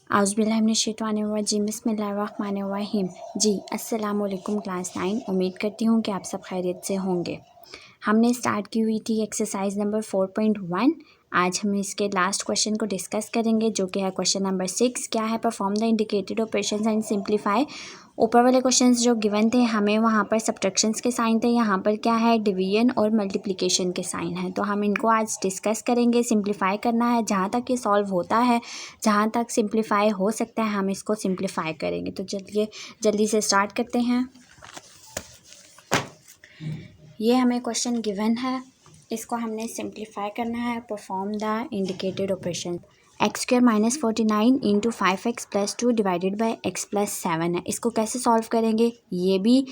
औज़ुबिल्लाहिमिनश्शैतानिर्रजीम बिस्मिल्लाहिर्रहमानिर्रहीम। जी अस्सलाम वालेकुम क्लास 9। उम्मीद करती हूँ कि आप सब खैरियत से होंगे। हमने स्टार्ट की हुई थी एक्सरसाइज नंबर 4.1। आज हम इसके लास्ट क्वेश्चन को डिस्कस करेंगे जो कि है क्वेश्चन नंबर 6। क्या है? Perform the indicated operations and simplify. ऊपर वाले क्वेश्चंस जो गिवन थे हमें वहाँ पर सब्ट्रैक्शंस के साइन थे, यहाँ पर क्या है? डिवीजन और मल्टीप्लिकेशन के साइन है। तो हम इनको आज डिस्कस करेंगे। सिंप्लीफाई करना है, जहाँ तक ये सॉल्व होता है, जहाँ तक सिंप्लीफाई हो सकता है हम इसको सिंप्लीफाई करेंगे। तो चलिए जल्दी से स्टार्ट करते हैं। ये हमें क्वेश्चन गिवन है, इसको हमने सिंप्लीफाई करना है। Perform the indicated operation. X square minus 49 into 5x plus 2 divided by x plus 7 है। इसको कैसे सॉल्व करेंगे? ये भी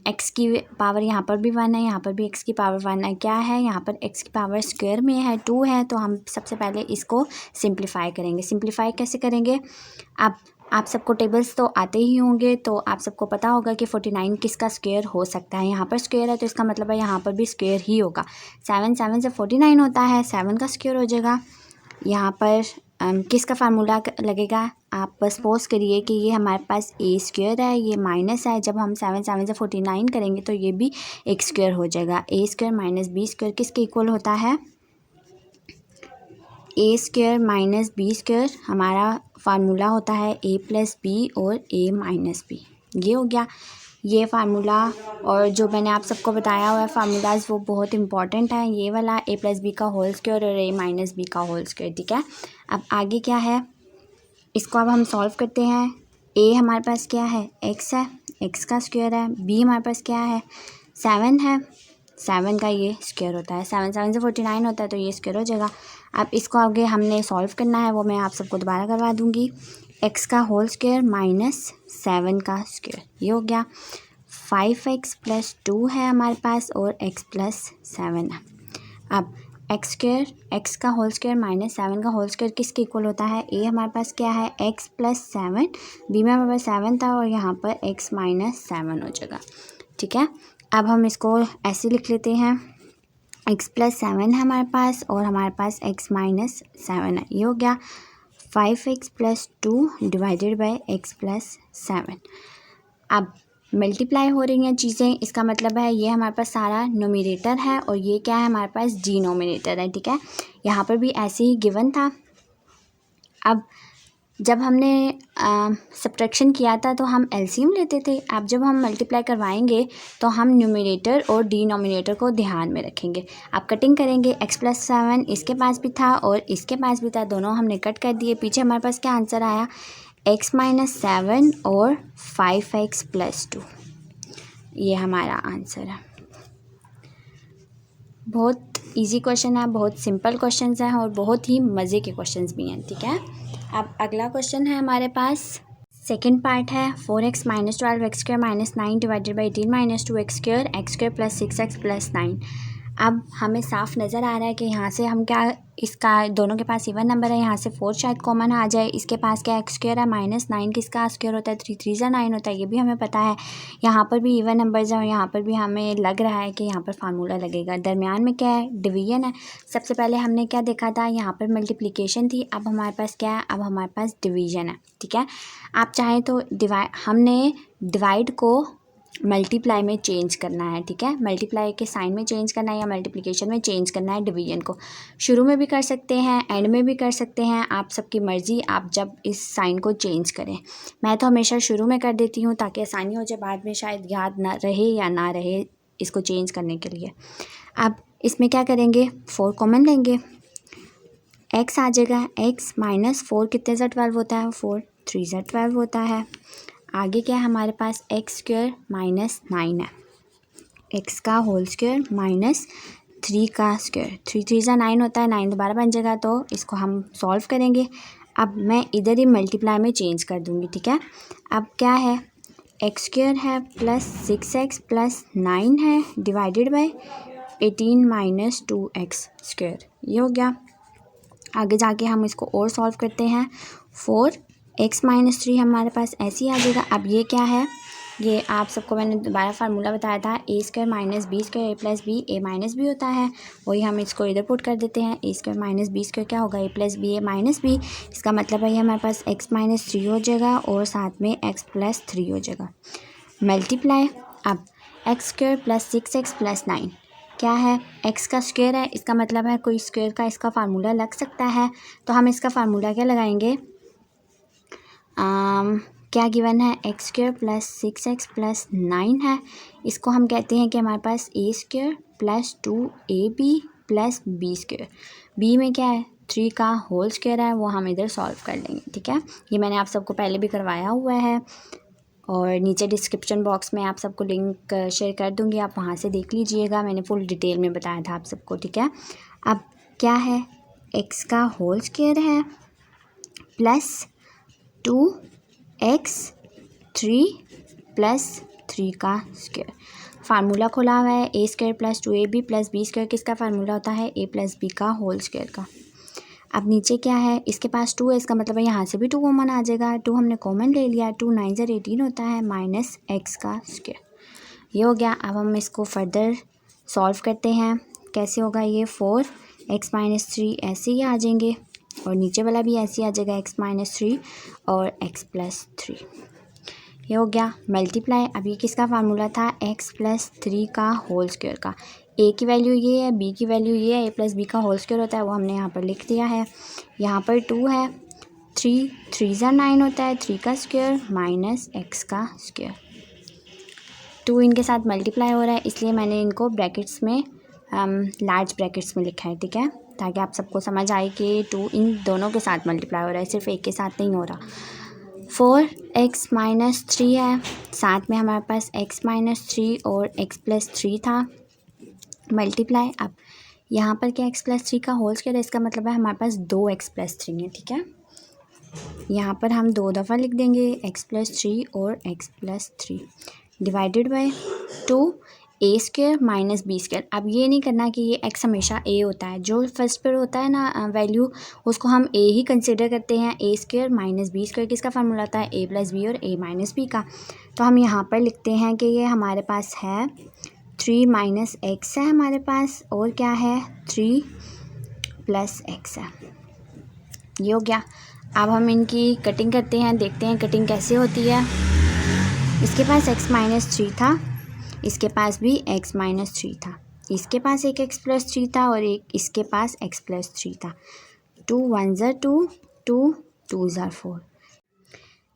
x की पावर यहाँ पर भी 1 है, यहाँ पर भी x की पावर 1 है। क्या है? यहाँ पर x की पावर स्क्वायर में है 2 है। तो हम सबसे पहले इसको सिंप्लीफाई करेंगे। सिंप्लीफाई कैसे करेंगे? अब आप सबको टेबल्स तो आते ही होंगे, तो आप सबको पता होगा कि 49 किसका स्क्वायर हो सकता है। यहाँ पर स्क्वायर है तो इसका मतलब है यहाँ पर भी स्क्वायर ही होगा। 7 से 49 होता है, 7 का स्क्वायर हो जाएगा। यहाँ पर किसका फार्मूला लगेगा? आप सपोज करिए कि ये हमारे पास ए स्क्वायर है, ये माइनस है। जब हम 7 से 49 करेंगे तो ये भी एक स्क्वायर हो जाएगा। ए स्क्वायर माइनस बी स्क्वायर किसके इक्वल होता है? A square minus b square हमारा फार्मूला होता है ए प्लस बी और ए माइनस बी। ये हो गया ये फार्मूला। और जो मैंने आप सबको बताया हुआ है फार्मूलाज वो बहुत इंपॉर्टेंट है। ये वाला ए प्लस बी का होल स्क्वायर और ए माइनस बी का होल स्क्वायर, ठीक है। अब आगे क्या है? इसको अब हम सॉल्व करते हैं। ए हमारे पास क्या है? एक्स है, एक्स का स्क्वायर है। बी हमारे पास क्या है? 7 है, 7 का ये स्क्वायर होता है। 7 से 49 होता है तो ये स्क्वायर हो जाएगा। अब इसको आगे हमने सॉल्व करना है, वो मैं आप सबको दोबारा करवा दूँगी। एक्स का होल स्क्वायर माइनस 7 का स्क्वायर, ये हो गया। 5x प्लस 2 है हमारे पास और x प्लस 7 है। अब एक्स स्क्वायर, एक्स का होल स्क्वायर माइनस 7 का होल स्क्वायर किसके इक्वल होता है? ए हमारे पास क्या है? x plus 7। बी में हमारे पास 7 था और यहाँ पर x माइनस 7 हो जाएगा, ठीक है। अब हम इसको ऐसे लिख लेते हैं। x प्लस 7 है हमारे पास और हमारे पास x माइनस 7 है। ये हो गया 5x plus 2 divided by x plus 7। अब मल्टीप्लाई हो रही हैं चीज़ें, इसका मतलब है ये हमारे पास सारा नोमिनेटर है और ये क्या है? हमारे पास डिनोमिनेटर है, ठीक है। यहाँ पर भी ऐसे ही गिवन था। अब जब हमने सब्ट्रैक्शन किया था तो हम एलसीएम लेते थे। अब जब हम मल्टीप्लाई करवाएंगे तो हम न्यूमिनेटर और डिनोमिनेटर को ध्यान में रखेंगे। अब कटिंग करेंगे। x प्लस 7 इसके पास भी था और इसके पास भी था, दोनों हमने कट कर दिए। पीछे हमारे पास क्या आंसर आया? x माइनस 7 और 5x प्लस 2, ये हमारा आंसर है। बहुत इजी क्वेश्चन है, बहुत सिंपल क्वेश्चंस हैं और बहुत ही मज़े के क्वेश्चंस भी हैं, ठीक है। अब अगला क्वेश्चन है हमारे पास, सेकेंड पार्ट है। 4x minus 12 x square minus 9 divided by 18 minus 2 x square plus 6x plus 9। अब हमें साफ नज़र आ रहा है कि यहाँ से हम क्या, इसका दोनों के पास इवन नंबर है, यहाँ से 4 शायद कॉमन आ जाए। इसके पास क्या एक्स स्क्वायर है माइनस 9 किसका स्क्वायर होता है? 3 3 जा 9 होता है, ये भी हमें पता है। यहाँ पर भी इवन नंबर्स हैं और यहाँ पर भी हमें लग रहा है कि यहाँ पर फार्मूला लगेगा। दरमियान में क्या है? डिवीजन है। सबसे पहले हमने क्या देखा था? यहाँ पर मल्टीप्लिकेशन थी, अब हमारे पास क्या है? अब हमारे पास डिवीजन है, ठीक है। आप चाहें तो हमने डिवाइड को मल्टीप्लाई में चेंज करना है, ठीक है। मल्टीप्लाई के साइन में चेंज करना है या मल्टीप्लिकेशन में चेंज करना है डिवीजन को। शुरू में भी कर सकते हैं, एंड में भी कर सकते हैं, आप सबकी मर्ज़ी, आप जब इस साइन को चेंज करें। मैं तो हमेशा शुरू में कर देती हूँ ताकि आसानी हो जाए, बाद में शायद याद ना रहे या ना रहे इसको चेंज करने के लिए। अब इसमें क्या करेंगे? 4 कॉमन लेंगे, x आ जाएगा। x माइनस 4 कितने से 12 होता है? 4 3 से 12 होता है। आगे क्या है हमारे पास? एक्स स्क्वायर माइनस 9 है, एक्स का होल स्क्वायर माइनस 3 का स्क्वायर। 3 3 से 9 होता है, 9 दोबारा बन जाएगा, तो इसको हम सॉल्व करेंगे। अब मैं इधर ही मल्टीप्लाई में चेंज कर दूँगी, ठीक है। अब क्या है? एक्स स्क्वायर है प्लस 6x प्लस 9 है divided by 18 minus 2x square, ये हो गया। आगे जाके हम इसको और सॉल्व करते हैं। 4x माइनस 3 हमारे पास ऐसे ही आ जाएगा। अब ये क्या है? ये आप सबको मैंने दोबारा फार्मूला बताया था, ए स्क्वायर माइनस बी स्क्वायर ए प्लस बी, ए माइनस बी होता है, वही हम इसको इधर पुट कर देते हैं। ए स्क्वायर माइनस बी स्क्वायर क्या होगा, ए प्लस बी ए माइनस बी। इसका मतलब है ये हमारे पास एक्स माइनस 3 हो जाएगा और साथ में एक्स प्लस 3 हो जाएगा। मल्टीप्लाई, अब x square plus 6x plus 9 क्या है, एक्स का स्क्वायर है, इसका मतलब है कोई स्क्वायर का इसका फार्मूला लग सकता है। तो हम इसका फार्मूला क्या लगाएंगे, क्या गिवन है, x square plus 6x plus 9 है। इसको हम कहते हैं कि हमारे पास A square plus 2ab plus B square. B में क्या है, 3 का होल स्क्वायर है, वो हम इधर सॉल्व कर लेंगे। ठीक है, ये मैंने आप सबको पहले भी करवाया हुआ है और नीचे डिस्क्रिप्शन बॉक्स में आप सबको लिंक शेयर कर दूँगी, आप वहाँ से देख लीजिएगा। मैंने फुल डिटेल में बताया था आप सबको। ठीक है, अब क्या है, एक्स का होल स्क्वायर है प्लस 2x 3 प्लस 3 का स्क्वायर। फार्मूला खोला हुआ है, A square plus 2ab plus B square किसका फार्मूला होता है, ए प्लस बी का होल स्क्वायर का। अब नीचे क्या है, इसके पास 2 है, इसका मतलब है यहाँ से भी 2 कॉमन आ जाएगा। 2 हमने कॉमन ले लिया, 2 9 18 होता है माइनस एक्स का स्क्वायर। ये हो गया। अब हम इसको फर्दर सॉल्व करते हैं। कैसे होगा ये, 4x माइनस 3 ऐसे ही आ जाएंगे और नीचे वाला भी ऐसे ही आ जाएगा, x माइनस 3 और x प्लस 3। ये हो गया। मल्टीप्लाई, अभी किसका फार्मूला था, x प्लस 3 का होल स्क्वायर का। a की वैल्यू ये है, b की वैल्यू ये है, a प्लस b का होल स्क्वायर होता है, वो हमने यहाँ पर लिख दिया है। यहाँ पर 2 है, 3 3 9 होता है, 3 का स्क्वायर माइनस x का स्क्वायर। 2 इनके साथ मल्टीप्लाई हो रहा है, इसलिए मैंने इनको ब्रैकेट्स में लार्ज ब्रैकेट्स में लिखा है। ठीक है, ताकि आप सबको समझ आए कि 2 इन दोनों के साथ मल्टीप्लाई हो रहा है, सिर्फ एक के साथ नहीं हो रहा। 4x माइनस 3 है, साथ में हमारे पास x माइनस 3 और x प्लस 3 था। मल्टीप्लाई, अब यहाँ पर क्या x प्लस 3 का होल स्क्वायर है, इसका मतलब है हमारे पास 2x प्लस 3 है। ठीक है, यहाँ पर हम 2 दफ़ा लिख देंगे x प्लस 3 और x plus 3 divided by 2 a square minus b square. अब ये नहीं करना कि ये x हमेशा a होता है, जो फर्स्ट पर होता है ना वैल्यू, उसको हम a ही कंसिडर करते हैं। ए स्क्वायर माइनस बी स्क्वायर किसका फार्मूला होता है, a प्लस बी और a माइनस बी का। तो हम यहाँ पर लिखते हैं कि ये हमारे पास है 3 माइनस एक्स है हमारे पास, और क्या है 3 प्लस एक्स है। ये हो गया। अब हम इनकी कटिंग करते हैं, देखते हैं कटिंग कैसे होती है। इसके पास x माइनस 3 था, इसके पास भी x माइनस 3 था, इसके पास एक x प्लस 3 था और एक इसके पास x प्लस 3 था। 2 1 ज़ा 2, 2 2 ज़ा 4।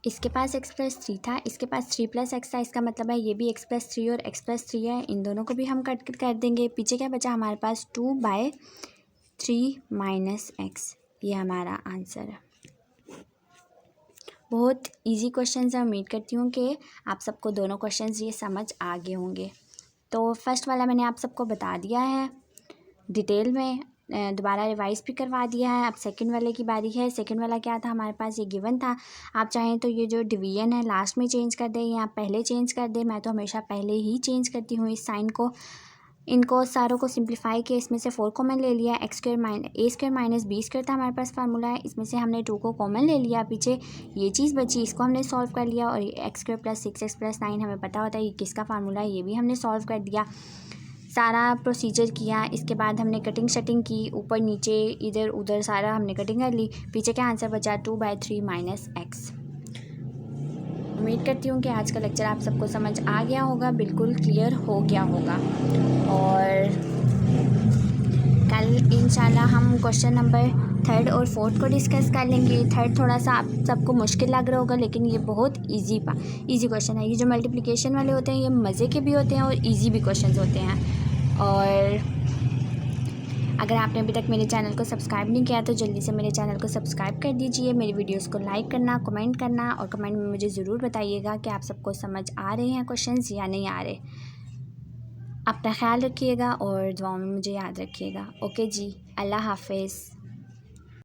इसके पास x प्लस 3 था, इसके पास 3 प्लस एक्स था, इसका मतलब है ये भी x प्लस 3 और x प्लस 3 है, इन दोनों को भी हम कट कर देंगे। पीछे क्या बचा हमारे पास, 2/3 माइनस एक्स। ये हमारा आंसर है। बहुत इजी क्वेश्चंस है, उम्मीद करती हूँ कि आप सबको दोनों क्वेश्चंस ये समझ आ गए होंगे। तो फर्स्ट वाला मैंने आप सबको बता दिया है डिटेल में, दोबारा रिवाइज भी करवा दिया है। अब सेकंड वाले की बारी है। सेकंड वाला क्या था हमारे पास, ये गिवन था। आप चाहें तो ये जो डिवीजन है लास्ट में चेंज कर दें या पहले चेंज कर दें, मैं तो हमेशा पहले ही चेंज करती हूँ इस साइन को। इनको सारों को सिंप्लीफाई किया, इसमें से 4 कॉमन ले लिया। ए स्क्वायर माइनस बी स्क्वायर था हमारे पास फार्मूला है, इसमें से हमने 2 को कॉमन ले लिया, पीछे ये चीज़ बची, इसको हमने सॉल्व कर लिया। और x square plus 6x plus 9 हमें पता होता है ये किसका फार्मूला है, ये भी हमने सॉल्व कर दिया। सारा प्रोसीजर किया, इसके बाद हमने कटिंग शटिंग की, ऊपर नीचे इधर उधर सारा हमने कटिंग कर ली। पीछे क्या आंसर बचा, 2/3 माइनस एक्स। उम्मीद करती हूँ कि आज का लेक्चर आप सबको समझ आ गया होगा, बिल्कुल क्लियर हो गया होगा। और कल इंशाल्लाह हम क्वेश्चन नंबर 3 और 4 को डिस्कस कर लेंगे। 3 थोड़ा सा आप सबको मुश्किल लग रहा होगा, लेकिन ये बहुत इजी क्वेश्चन है। ये जो मल्टीप्लिकेशन वाले होते हैं ये मज़े के भी होते हैं और इजी भी क्वेश्चन होते हैं। और अगर आपने अभी तक मेरे चैनल को सब्सक्राइब नहीं किया तो जल्दी से मेरे चैनल को सब्सक्राइब कर दीजिए। मेरी वीडियोस को लाइक करना, कमेंट करना, और कमेंट में मुझे ज़रूर बताइएगा कि आप सबको समझ आ रहे हैं क्वेश्चंस या नहीं आ रहे। अपना ख्याल रखिएगा और दुआओं में मुझे याद रखिएगा। ओके जी, अल्लाह हाफिज़।